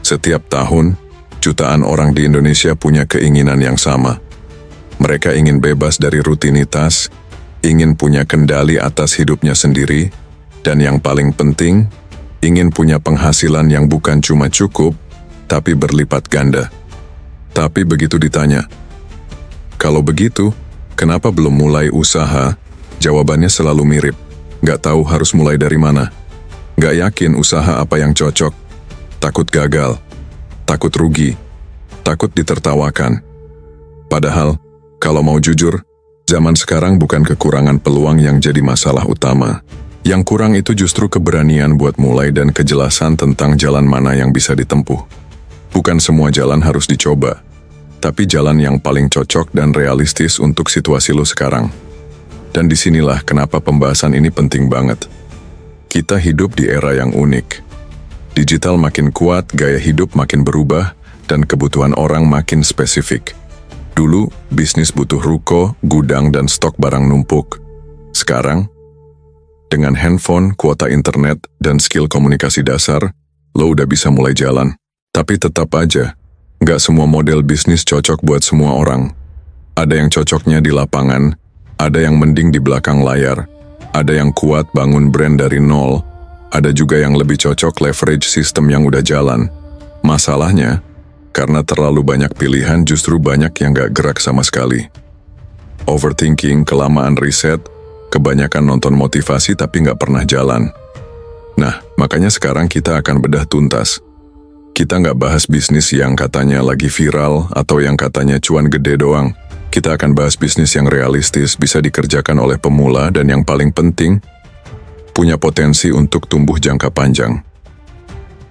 Setiap tahun, jutaan orang di Indonesia punya keinginan yang sama. Mereka ingin bebas dari rutinitas, ingin punya kendali atas hidupnya sendiri, dan yang paling penting, ingin punya penghasilan yang bukan cuma cukup, tapi berlipat ganda. Tapi begitu ditanya, kalau begitu, kenapa belum mulai usaha? Jawabannya selalu mirip. Nggak tahu harus mulai dari mana. Nggak yakin usaha apa yang cocok. Takut gagal. Takut rugi. Takut ditertawakan. Padahal, kalau mau jujur, zaman sekarang bukan kekurangan peluang yang jadi masalah utama. Yang kurang itu justru keberanian buat mulai dan kejelasan tentang jalan mana yang bisa ditempuh. Bukan semua jalan harus dicoba, tapi jalan yang paling cocok dan realistis untuk situasi lo sekarang. Dan disinilah kenapa pembahasan ini penting banget. Kita hidup di era yang unik. Digital makin kuat, gaya hidup makin berubah, dan kebutuhan orang makin spesifik. Dulu, bisnis butuh ruko, gudang, dan stok barang numpuk. Sekarang, dengan handphone, kuota internet, dan skill komunikasi dasar, lo udah bisa mulai jalan. Tapi tetap aja, nggak semua model bisnis cocok buat semua orang. Ada yang cocoknya di lapangan, ada yang mending di belakang layar, ada yang kuat bangun brand dari nol, ada juga yang lebih cocok leverage sistem yang udah jalan. Masalahnya, karena terlalu banyak pilihan justru banyak yang gak gerak sama sekali. Overthinking, kelamaan riset, kebanyakan nonton motivasi tapi gak pernah jalan. Nah, makanya sekarang kita akan bedah tuntas. Kita gak bahas bisnis yang katanya lagi viral atau yang katanya cuan gede doang. Kita akan bahas bisnis yang realistis, bisa dikerjakan oleh pemula, dan yang paling penting, punya potensi untuk tumbuh jangka panjang.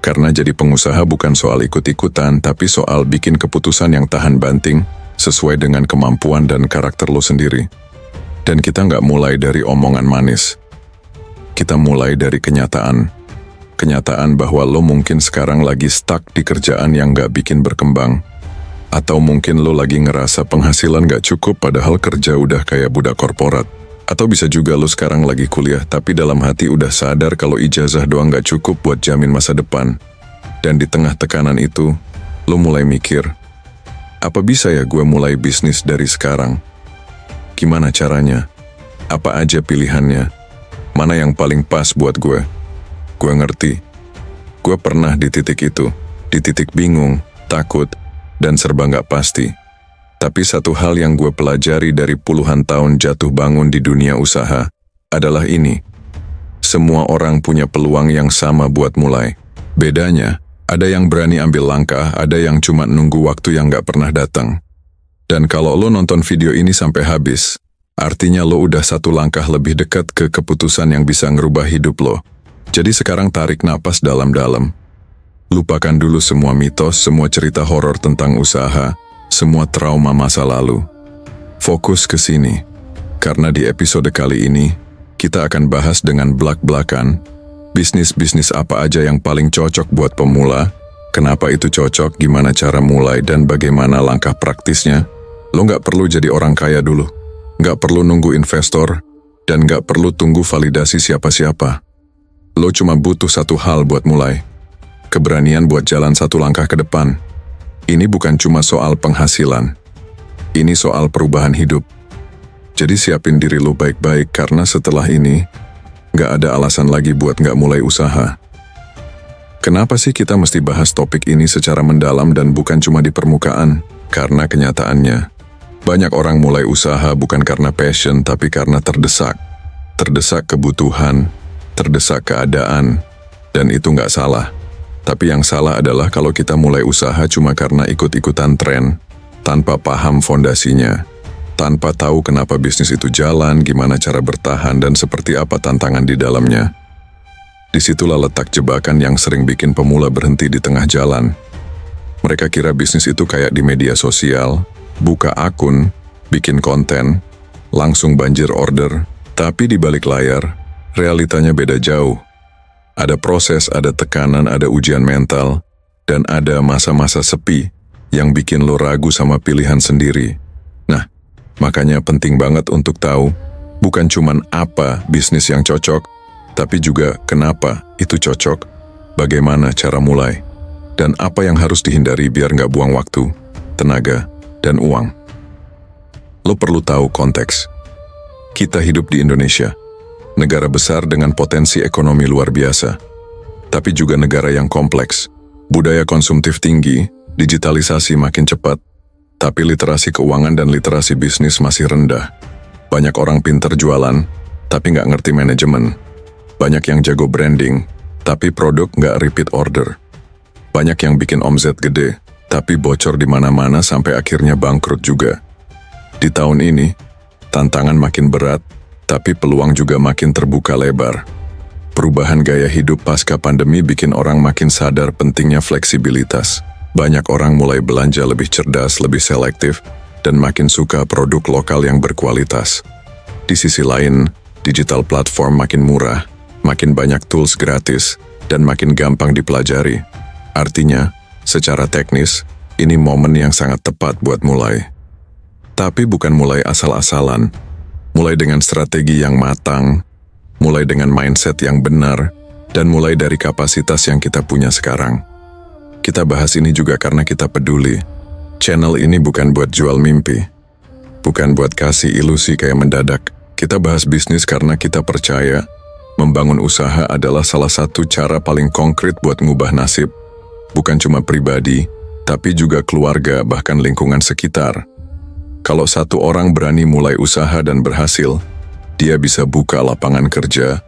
Karena jadi pengusaha bukan soal ikut-ikutan, tapi soal bikin keputusan yang tahan banting, sesuai dengan kemampuan dan karakter lo sendiri. Dan kita nggak mulai dari omongan manis. Kita mulai dari kenyataan. Kenyataan bahwa lo mungkin sekarang lagi stuck di kerjaan yang nggak bikin berkembang. Atau mungkin lo lagi ngerasa penghasilan gak cukup padahal kerja udah kayak budak korporat. Atau bisa juga lo sekarang lagi kuliah tapi dalam hati udah sadar kalau ijazah doang gak cukup buat jamin masa depan. Dan di tengah tekanan itu, lo mulai mikir, apa bisa ya gue mulai bisnis dari sekarang? Gimana caranya? Apa aja pilihannya? Mana yang paling pas buat gue? Gue ngerti. Gue pernah di titik itu, di titik bingung, takut, dan serba nggak pasti. Tapi satu hal yang gue pelajari dari puluhan tahun jatuh bangun di dunia usaha adalah ini. Semua orang punya peluang yang sama buat mulai. Bedanya, ada yang berani ambil langkah, ada yang cuma nunggu waktu yang nggak pernah datang. Dan kalau lo nonton video ini sampai habis, artinya lo udah satu langkah lebih dekat ke keputusan yang bisa ngerubah hidup lo. Jadi sekarang tarik napas dalam-dalam. Lupakan dulu semua mitos, semua cerita horor tentang usaha, semua trauma masa lalu. Fokus ke sini, karena di episode kali ini, kita akan bahas dengan belak-belakan, bisnis-bisnis apa aja yang paling cocok buat pemula, kenapa itu cocok, gimana cara mulai, dan bagaimana langkah praktisnya. Lo nggak perlu jadi orang kaya dulu, nggak perlu nunggu investor, dan nggak perlu tunggu validasi siapa-siapa. Lo cuma butuh satu hal buat mulai. Keberanian buat jalan satu langkah ke depan. Ini bukan cuma soal penghasilan. Ini soal perubahan hidup. Jadi siapin diri lo baik-baik karena setelah ini, nggak ada alasan lagi buat nggak mulai usaha. Kenapa sih kita mesti bahas topik ini secara mendalam dan bukan cuma di permukaan? Karena kenyataannya, banyak orang mulai usaha bukan karena passion tapi karena terdesak. Terdesak kebutuhan, terdesak keadaan, dan itu nggak salah. Tapi yang salah adalah kalau kita mulai usaha cuma karena ikut-ikutan tren, tanpa paham fondasinya, tanpa tahu kenapa bisnis itu jalan, gimana cara bertahan, dan seperti apa tantangan di dalamnya. Disitulah letak jebakan yang sering bikin pemula berhenti di tengah jalan. Mereka kira bisnis itu kayak di media sosial, buka akun, bikin konten, langsung banjir order, tapi di balik layar, realitanya beda jauh. Ada proses, ada tekanan, ada ujian mental, dan ada masa-masa sepi yang bikin lo ragu sama pilihan sendiri. Nah, makanya penting banget untuk tahu, bukan cuman apa bisnis yang cocok, tapi juga kenapa itu cocok, bagaimana cara mulai. dan apa yang harus dihindari biar nggak buang waktu, tenaga, dan uang. Lo perlu tahu konteks. Kita hidup di Indonesia, negara besar dengan potensi ekonomi luar biasa, tapi juga negara yang kompleks. Budaya konsumtif tinggi, digitalisasi makin cepat, tapi literasi keuangan dan literasi bisnis masih rendah. Banyak orang pinter jualan, tapi nggak ngerti manajemen. Banyak yang jago branding, tapi produk nggak repeat order. Banyak yang bikin omzet gede, tapi bocor di mana-mana sampai akhirnya bangkrut juga. Di tahun ini, tantangan makin berat, tapi peluang juga makin terbuka lebar. Perubahan gaya hidup pasca pandemi bikin orang makin sadar pentingnya fleksibilitas. Banyak orang mulai belanja lebih cerdas, lebih selektif, dan makin suka produk lokal yang berkualitas. Di sisi lain, digital platform makin murah, makin banyak tools gratis, dan makin gampang dipelajari. Artinya, secara teknis, ini momen yang sangat tepat buat mulai. Tapi bukan mulai asal-asalan, mulai dengan strategi yang matang, mulai dengan mindset yang benar, dan mulai dari kapasitas yang kita punya sekarang. Kita bahas ini juga karena kita peduli. Channel ini bukan buat jual mimpi, bukan buat kasih ilusi kayak mendadak. Kita bahas bisnis karena kita percaya membangun usaha adalah salah satu cara paling konkret buat ngubah nasib, bukan cuma pribadi, tapi juga keluarga bahkan lingkungan sekitar. Kalau satu orang berani mulai usaha dan berhasil, dia bisa buka lapangan kerja,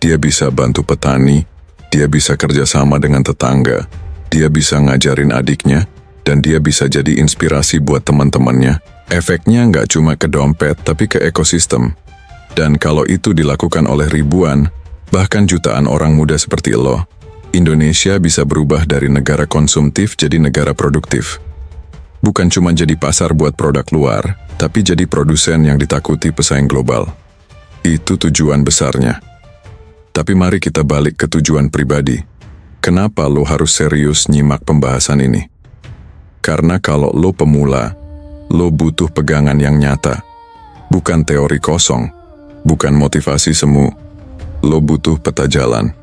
dia bisa bantu petani, dia bisa kerjasama dengan tetangga, dia bisa ngajarin adiknya, dan dia bisa jadi inspirasi buat teman-temannya. Efeknya nggak cuma ke dompet, tapi ke ekosistem. Dan kalau itu dilakukan oleh ribuan, bahkan jutaan orang muda seperti lo, Indonesia bisa berubah dari negara konsumtif jadi negara produktif. Bukan cuma jadi pasar buat produk luar, tapi jadi produsen yang ditakuti pesaing global. Itu tujuan besarnya. Tapi mari kita balik ke tujuan pribadi. Kenapa lo harus serius nyimak pembahasan ini? Karena kalau lo pemula, lo butuh pegangan yang nyata. Bukan teori kosong, bukan motivasi semu. Lo butuh peta jalan.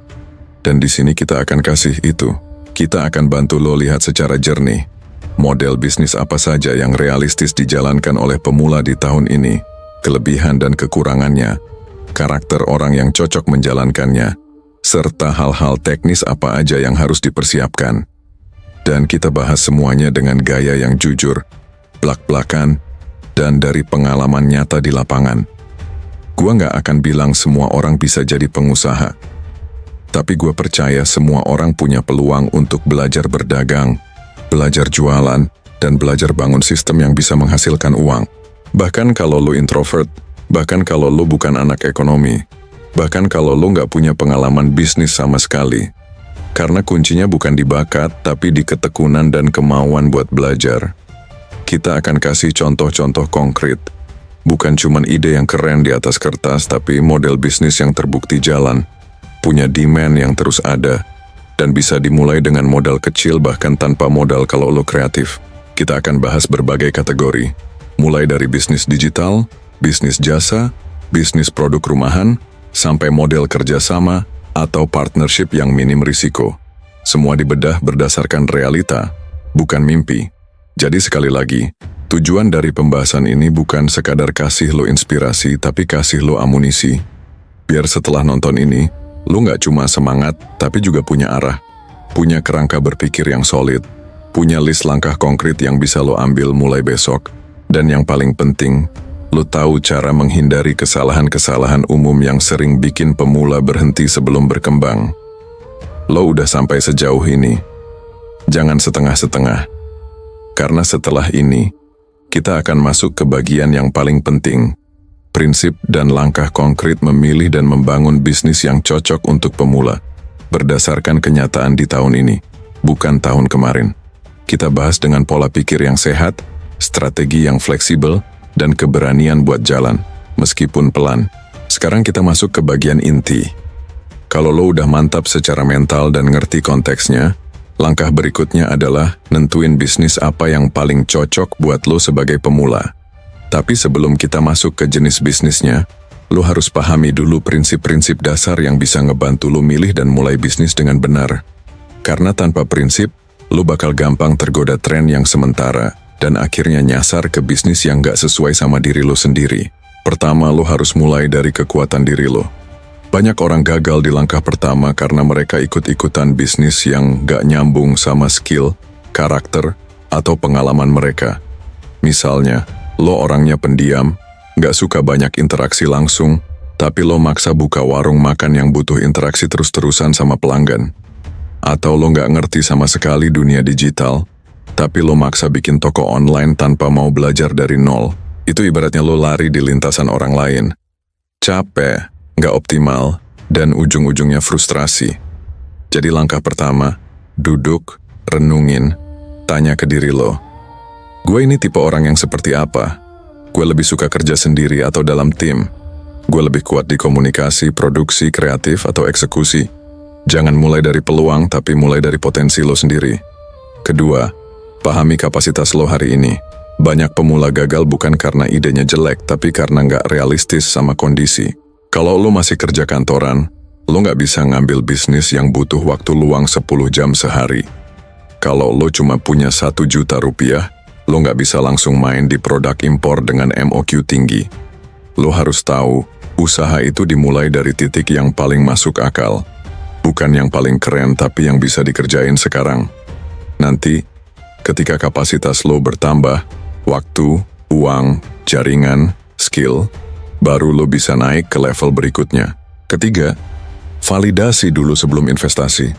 Dan di sini kita akan kasih itu. Kita akan bantu lo lihat secara jernih model bisnis apa saja yang realistis dijalankan oleh pemula di tahun ini, kelebihan dan kekurangannya, karakter orang yang cocok menjalankannya, serta hal-hal teknis apa aja yang harus dipersiapkan. Dan kita bahas semuanya dengan gaya yang jujur, blak-blakan, dan dari pengalaman nyata di lapangan. Gua nggak akan bilang semua orang bisa jadi pengusaha, tapi gua percaya semua orang punya peluang untuk belajar berdagang, belajar jualan, dan belajar bangun sistem yang bisa menghasilkan uang. Bahkan kalau lo introvert, bahkan kalau lo bukan anak ekonomi, bahkan kalau lo nggak punya pengalaman bisnis sama sekali. Karena kuncinya bukan di bakat, tapi di ketekunan dan kemauan buat belajar. Kita akan kasih contoh-contoh konkret. Bukan cuma ide yang keren di atas kertas, tapi model bisnis yang terbukti jalan, punya demand yang terus ada, dan bisa dimulai dengan modal kecil bahkan tanpa modal kalau lo kreatif. Kita akan bahas berbagai kategori, mulai dari bisnis digital, bisnis jasa, bisnis produk rumahan, sampai model kerjasama atau partnership yang minim risiko. Semua dibedah berdasarkan realita, bukan mimpi. Jadi sekali lagi, tujuan dari pembahasan ini bukan sekadar kasih lo inspirasi, tapi kasih lo amunisi. Biar setelah nonton ini, lo nggak cuma semangat, tapi juga punya arah, punya kerangka berpikir yang solid, punya list langkah konkret yang bisa lo ambil mulai besok, dan yang paling penting, lo tahu cara menghindari kesalahan-kesalahan umum yang sering bikin pemula berhenti sebelum berkembang. Lo udah sampai sejauh ini, jangan setengah-setengah, karena setelah ini, kita akan masuk ke bagian yang paling penting, prinsip dan langkah konkret memilih dan membangun bisnis yang cocok untuk pemula, berdasarkan kenyataan di tahun ini, bukan tahun kemarin. Kita bahas dengan pola pikir yang sehat, strategi yang fleksibel, dan keberanian buat jalan, meskipun pelan. Sekarang kita masuk ke bagian inti. Kalau lo udah mantap secara mental dan ngerti konteksnya, langkah berikutnya adalah nentuin bisnis apa yang paling cocok buat lo sebagai pemula. Tapi sebelum kita masuk ke jenis bisnisnya, lo harus pahami dulu prinsip-prinsip dasar yang bisa ngebantu lo milih dan mulai bisnis dengan benar. Karena tanpa prinsip, Lo bakal gampang tergoda tren yang sementara dan akhirnya nyasar ke bisnis yang gak sesuai sama diri lo sendiri. Pertama, lo harus mulai dari kekuatan diri lo. Banyak orang gagal di langkah pertama karena mereka ikut-ikutan bisnis yang gak nyambung sama skill, karakter, atau pengalaman mereka. Misalnya, lo orangnya pendiam, gak suka banyak interaksi langsung, tapi lo maksa buka warung makan yang butuh interaksi terus-terusan sama pelanggan. Atau lo gak ngerti sama sekali dunia digital, tapi lo maksa bikin toko online tanpa mau belajar dari nol. Itu ibaratnya lo lari di lintasan orang lain. Capek, gak optimal, dan ujung-ujungnya frustrasi. Jadi langkah pertama, duduk, renungin, tanya ke diri lo. Gue ini tipe orang yang seperti apa? Gue lebih suka kerja sendiri atau dalam tim? Gue lebih kuat di komunikasi, produksi, kreatif, atau eksekusi? Jangan mulai dari peluang, tapi mulai dari potensi lo sendiri. Kedua, pahami kapasitas lo hari ini. Banyak pemula gagal bukan karena idenya jelek, tapi karena nggak realistis sama kondisi. Kalau lo masih kerja kantoran, lo nggak bisa ngambil bisnis yang butuh waktu luang 10 jam sehari. Kalau lo cuma punya 1 juta rupiah, lo nggak bisa langsung main di produk impor dengan MOQ tinggi. Lo harus tahu, usaha itu dimulai dari titik yang paling masuk akal. Bukan yang paling keren tapi yang bisa dikerjain sekarang. Nanti, ketika kapasitas lo bertambah, waktu, uang, jaringan, skill, baru lo bisa naik ke level berikutnya. Ketiga, validasi dulu sebelum investasi.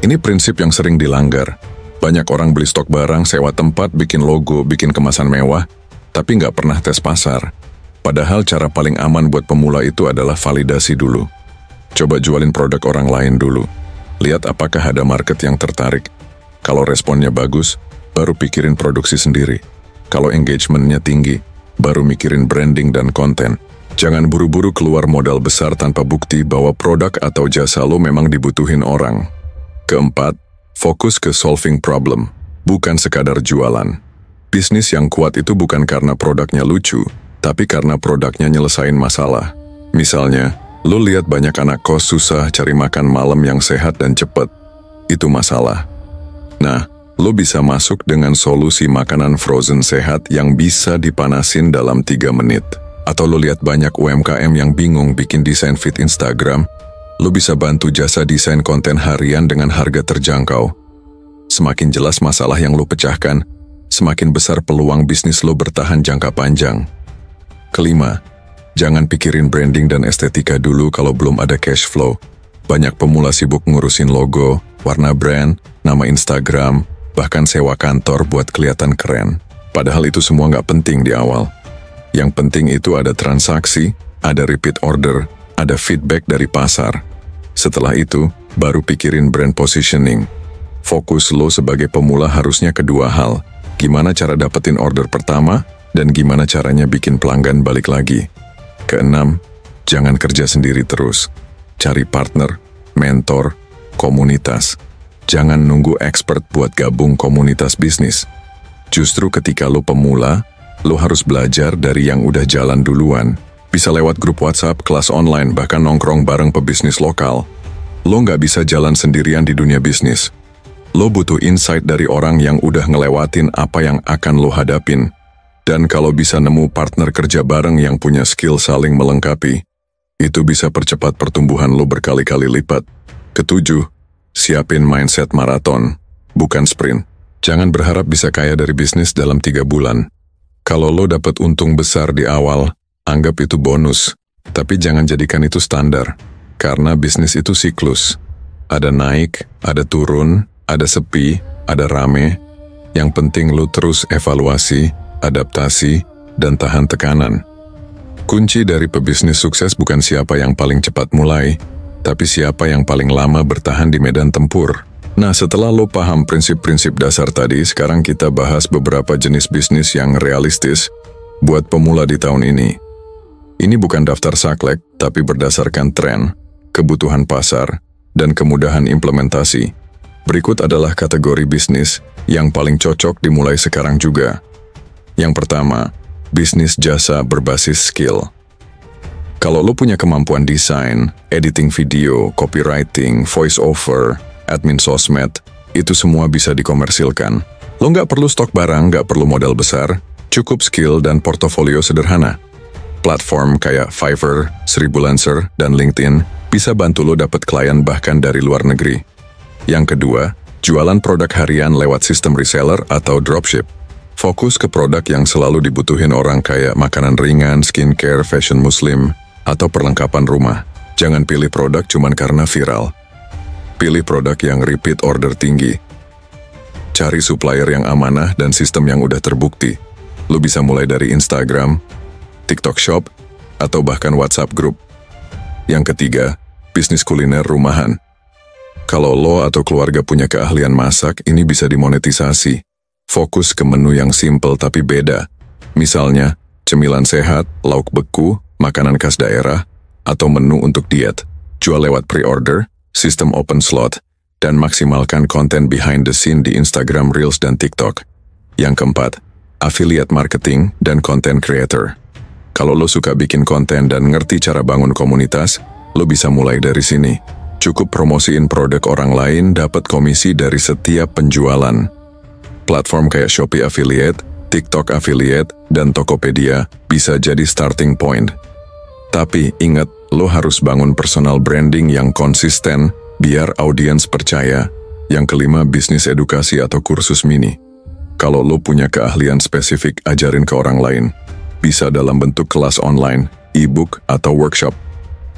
Ini prinsip yang sering dilanggar. Banyak orang beli stok barang, sewa tempat, bikin logo, bikin kemasan mewah, tapi nggak pernah tes pasar. Padahal cara paling aman buat pemula itu adalah validasi dulu. Coba jualin produk orang lain dulu. Lihat apakah ada market yang tertarik. Kalau responnya bagus, baru pikirin produksi sendiri. Kalau engagementnya tinggi, baru mikirin branding dan konten. Jangan buru-buru keluar modal besar tanpa bukti bahwa produk atau jasa lo memang dibutuhin orang. Keempat, fokus ke solving problem, bukan sekadar jualan. Bisnis yang kuat itu bukan karena produknya lucu, tapi karena produknya nyelesain masalah. Misalnya, lo lihat banyak anak kos susah cari makan malam yang sehat dan cepat. Itu masalah. Nah, lo bisa masuk dengan solusi makanan frozen sehat yang bisa dipanasin dalam 3 menit. Atau lo lihat banyak UMKM yang bingung bikin desain feed Instagram, lo bisa bantu jasa desain konten harian dengan harga terjangkau. Semakin jelas masalah yang lo pecahkan, semakin besar peluang bisnis lo bertahan jangka panjang. Kelima, jangan pikirin branding dan estetika dulu kalau belum ada cash flow. Banyak pemula sibuk ngurusin logo, warna brand, nama Instagram, bahkan sewa kantor buat kelihatan keren. Padahal itu semua nggak penting di awal. Yang penting itu ada transaksi, ada repeat order, ada feedback dari pasar. Setelah itu, baru pikirin brand positioning. Fokus lo sebagai pemula harusnya kedua hal. Gimana cara dapetin order pertama, dan gimana caranya bikin pelanggan balik lagi. Keenam, jangan kerja sendiri terus. Cari partner, mentor, komunitas. Jangan nunggu expert buat gabung komunitas bisnis. Justru ketika lo pemula, lo harus belajar dari yang udah jalan duluan. Bisa lewat grup WhatsApp, kelas online, bahkan nongkrong bareng pebisnis lokal. Lo nggak bisa jalan sendirian di dunia bisnis. Lo butuh insight dari orang yang udah ngelewatin apa yang akan lo hadapin. Dan kalau bisa nemu partner kerja bareng yang punya skill saling melengkapi, itu bisa percepat pertumbuhan lo berkali-kali lipat. Ketujuh, siapin mindset maraton, bukan sprint. Jangan berharap bisa kaya dari bisnis dalam 3 bulan. Kalau lo dapat untung besar di awal, anggap itu bonus. Tapi jangan jadikan itu standar. Karena bisnis itu siklus. Ada naik, ada turun, ada sepi, ada rame. Yang penting lo terus evaluasi, adaptasi, dan tahan tekanan. Kunci dari pebisnis sukses bukan siapa yang paling cepat mulai, tapi siapa yang paling lama bertahan di medan tempur. Nah, setelah lo paham prinsip-prinsip dasar tadi, sekarang kita bahas beberapa jenis bisnis yang realistis buat pemula di tahun ini. Ini bukan daftar saklek, tapi berdasarkan tren, kebutuhan pasar, dan kemudahan implementasi. Berikut adalah kategori bisnis yang paling cocok dimulai sekarang juga. Yang pertama, bisnis jasa berbasis skill. Kalau lo punya kemampuan desain, editing video, copywriting, voice over, admin sosmed, Itu semua bisa dikomersilkan. Lo nggak perlu stok barang, nggak perlu modal besar, cukup skill dan portofolio sederhana. Platform kayak Fiverr, Sribulancer, dan LinkedIn bisa bantu lo dapat klien bahkan dari luar negeri. Yang kedua, jualan produk harian lewat sistem reseller atau dropship. Fokus ke produk yang selalu dibutuhin orang kayak makanan ringan, skincare, fashion muslim, atau perlengkapan rumah. Jangan pilih produk cuman karena viral. Pilih produk yang repeat order tinggi. Cari supplier yang amanah dan sistem yang udah terbukti. Lo bisa mulai dari Instagram, TikTok Shop, atau bahkan WhatsApp Group. Yang ketiga, bisnis kuliner rumahan. Kalau lo atau keluarga punya keahlian masak, ini bisa dimonetisasi. Fokus ke menu yang simple tapi beda. Misalnya, cemilan sehat, lauk beku, makanan khas daerah, atau menu untuk diet. Jual lewat pre-order, sistem open slot, dan maksimalkan konten behind the scene di Instagram Reels dan TikTok. Yang keempat, affiliate marketing dan content creator. Kalau lo suka bikin konten dan ngerti cara bangun komunitas, lo bisa mulai dari sini. Cukup promosiin produk orang lain, dapat komisi dari setiap penjualan. Platform kayak Shopee Affiliate, TikTok Affiliate, dan Tokopedia bisa jadi starting point. Tapi ingat, lo harus bangun personal branding yang konsisten, biar audiens percaya. Yang kelima, bisnis edukasi atau kursus mini. Kalau lo punya keahlian spesifik, ajarin ke orang lain. Bisa dalam bentuk kelas online, e-book, atau workshop.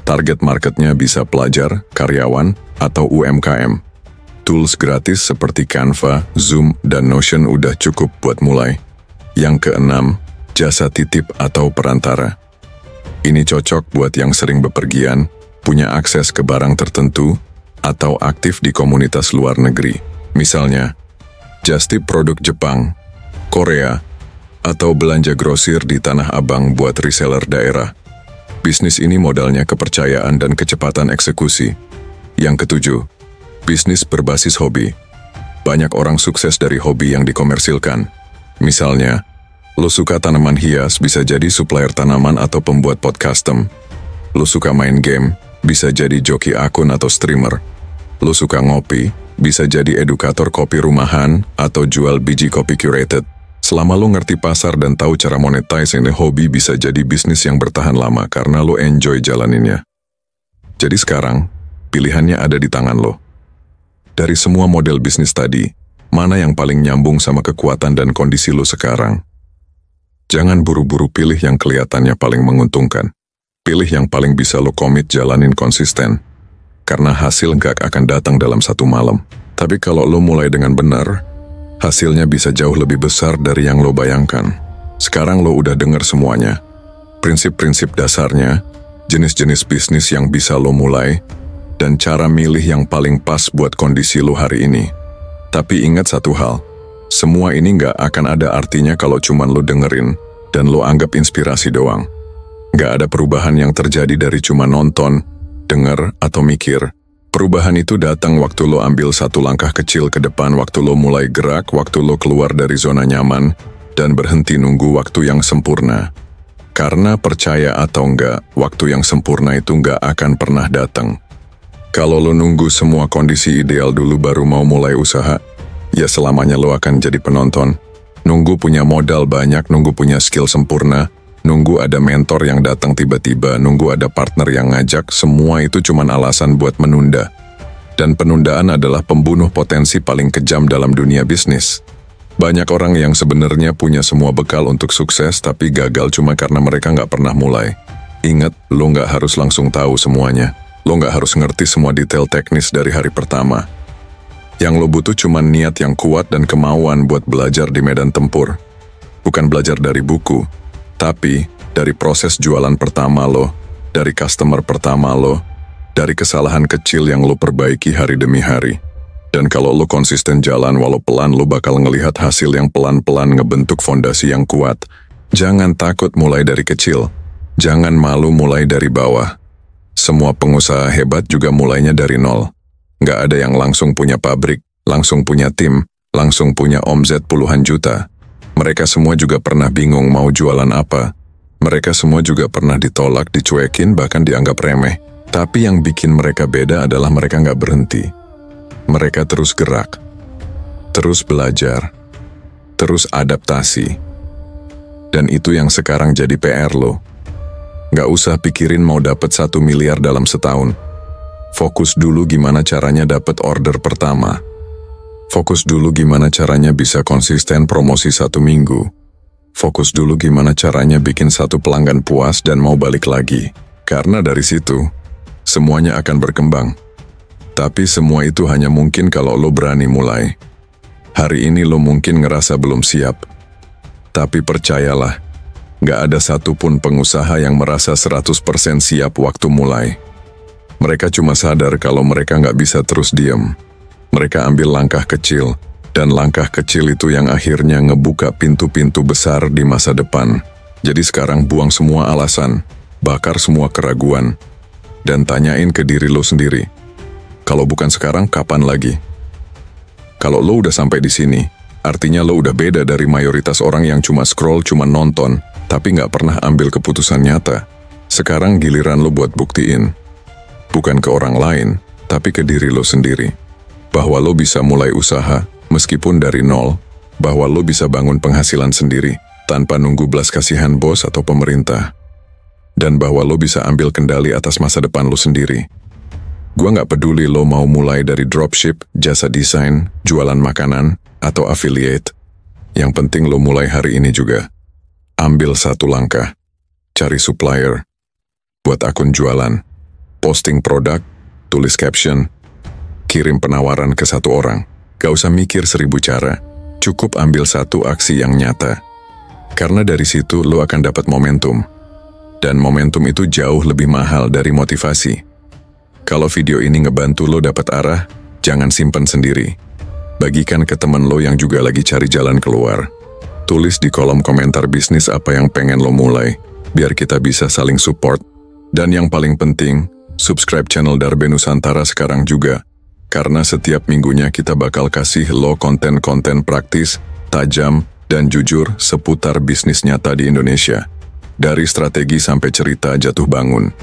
Target marketnya bisa pelajar, karyawan, atau UMKM. Tools gratis seperti Canva, Zoom, dan Notion udah cukup buat mulai. Yang keenam, jasa titip atau perantara. Ini cocok buat yang sering bepergian, punya akses ke barang tertentu, atau aktif di komunitas luar negeri. Misalnya, just tip produk Jepang, Korea, atau belanja grosir di Tanah Abang buat reseller daerah. Bisnis ini modalnya kepercayaan dan kecepatan eksekusi. Yang ketujuh, bisnis berbasis hobi. Banyak orang sukses dari hobi yang dikomersilkan. Misalnya, lo suka tanaman hias, bisa jadi supplier tanaman atau pembuat pot custom. Lo suka main game, bisa jadi joki akun atau streamer. Lo suka ngopi, bisa jadi edukator kopi rumahan atau jual biji kopi curated. Selama lo ngerti pasar dan tahu cara monetize ini, hobi bisa jadi bisnis yang bertahan lama karena lo enjoy jalaninnya. Jadi sekarang, pilihannya ada di tangan lo. Dari semua model bisnis tadi, mana yang paling nyambung sama kekuatan dan kondisi lo sekarang? Jangan buru-buru pilih yang kelihatannya paling menguntungkan. Pilih yang paling bisa lo komit jalanin konsisten. Karena hasil nggak akan datang dalam satu malam. Tapi kalau lo mulai dengan benar, hasilnya bisa jauh lebih besar dari yang lo bayangkan. Sekarang lo udah dengar semuanya. Prinsip-prinsip dasarnya, jenis-jenis bisnis yang bisa lo mulai, dan cara milih yang paling pas buat kondisi lo hari ini. Tapi ingat satu hal, semua ini nggak akan ada artinya kalau cuman lo dengerin dan lo anggap inspirasi doang. Nggak ada perubahan yang terjadi dari cuma nonton, denger, atau mikir. Perubahan itu datang waktu lo ambil satu langkah kecil ke depan, waktu lo mulai gerak, waktu lo keluar dari zona nyaman, dan berhenti nunggu waktu yang sempurna. Karena percaya atau enggak, waktu yang sempurna itu nggak akan pernah datang. Kalau lo nunggu semua kondisi ideal dulu baru mau mulai usaha, ya selamanya lo akan jadi penonton. Nunggu punya modal banyak, nunggu punya skill sempurna, nunggu ada mentor yang datang tiba-tiba, nunggu ada partner yang ngajak, semua itu cuman alasan buat menunda. Dan penundaan adalah pembunuh potensi paling kejam dalam dunia bisnis. Banyak orang yang sebenarnya punya semua bekal untuk sukses tapi gagal cuma karena mereka nggak pernah mulai. Ingat, lo nggak harus langsung tahu semuanya. Lo nggak harus ngerti semua detail teknis dari hari pertama. Yang lo butuh cuma niat yang kuat dan kemauan buat belajar di medan tempur. Bukan belajar dari buku, tapi dari proses jualan pertama lo, dari customer pertama lo, dari kesalahan kecil yang lo perbaiki hari demi hari. Dan kalau lo konsisten jalan walau pelan, lo bakal ngelihat hasil yang pelan-pelan ngebentuk fondasi yang kuat. Jangan takut mulai dari kecil. Jangan malu mulai dari bawah. Semua pengusaha hebat juga mulainya dari nol. Nggak ada yang langsung punya pabrik, langsung punya tim, langsung punya omzet puluhan juta. Mereka semua juga pernah bingung mau jualan apa. Mereka semua juga pernah ditolak, dicuekin, bahkan dianggap remeh. Tapi yang bikin mereka beda adalah mereka nggak berhenti. Mereka terus gerak. terus belajar, terus adaptasi. Dan itu yang sekarang jadi PR lo. Gak usah pikirin mau dapat 1 miliar dalam setahun. Fokus dulu gimana caranya dapat order pertama. Fokus dulu gimana caranya bisa konsisten promosi 1 minggu. Fokus dulu gimana caranya bikin 1 pelanggan puas dan mau balik lagi. Karena dari situ, semuanya akan berkembang. Tapi semua itu hanya mungkin kalau lo berani mulai. Hari ini lo mungkin ngerasa belum siap. Tapi percayalah, gak ada satupun pengusaha yang merasa 100% siap waktu mulai. Mereka cuma sadar kalau mereka gak bisa terus diam. Mereka ambil langkah kecil, dan langkah kecil itu yang akhirnya ngebuka pintu-pintu besar di masa depan. Jadi sekarang buang semua alasan, bakar semua keraguan, dan tanyain ke diri lo sendiri. Kalau bukan sekarang, kapan lagi? Kalau lo udah sampai di sini, artinya lo udah beda dari mayoritas orang yang cuma scroll, cuma nonton, tapi nggak pernah ambil keputusan nyata. Sekarang giliran lo buat buktiin. Bukan ke orang lain, tapi ke diri lo sendiri. Bahwa lo bisa mulai usaha, meskipun dari nol. Bahwa lo bisa bangun penghasilan sendiri, tanpa nunggu belas kasihan bos atau pemerintah. Dan bahwa lo bisa ambil kendali atas masa depan lo sendiri. Gua nggak peduli lo mau mulai dari dropship, jasa desain, jualan makanan, atau affiliate. Yang penting lo mulai hari ini juga. Ambil 1 langkah. Cari supplier. Buat akun jualan. Posting produk, tulis caption. Kirim penawaran ke 1 orang. Gak usah mikir 1000 cara. Cukup ambil 1 aksi yang nyata. Karena dari situ lo akan dapat momentum. Dan momentum itu jauh lebih mahal dari motivasi. Kalau video ini ngebantu lo dapat arah, jangan simpen sendiri. Bagikan ke temen lo yang juga lagi cari jalan keluar. Tulis di kolom komentar bisnis apa yang pengen lo mulai, biar kita bisa saling support. Dan yang paling penting, subscribe channel Darbe Nusantara sekarang juga. Karena setiap minggunya kita bakal kasih lo konten-konten praktis, tajam, dan jujur seputar bisnis nyata di Indonesia. Dari strategi sampai cerita jatuh bangun.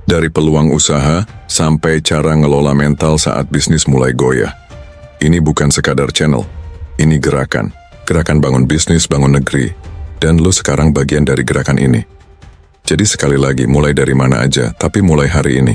Dari peluang usaha sampai cara ngelola mental saat bisnis mulai goyah. Ini bukan sekadar channel, ini gerakan. Gerakan bangun bisnis, bangun negeri. Dan lo sekarang bagian dari gerakan ini. Jadi sekali lagi, mulai dari mana aja, tapi mulai hari ini.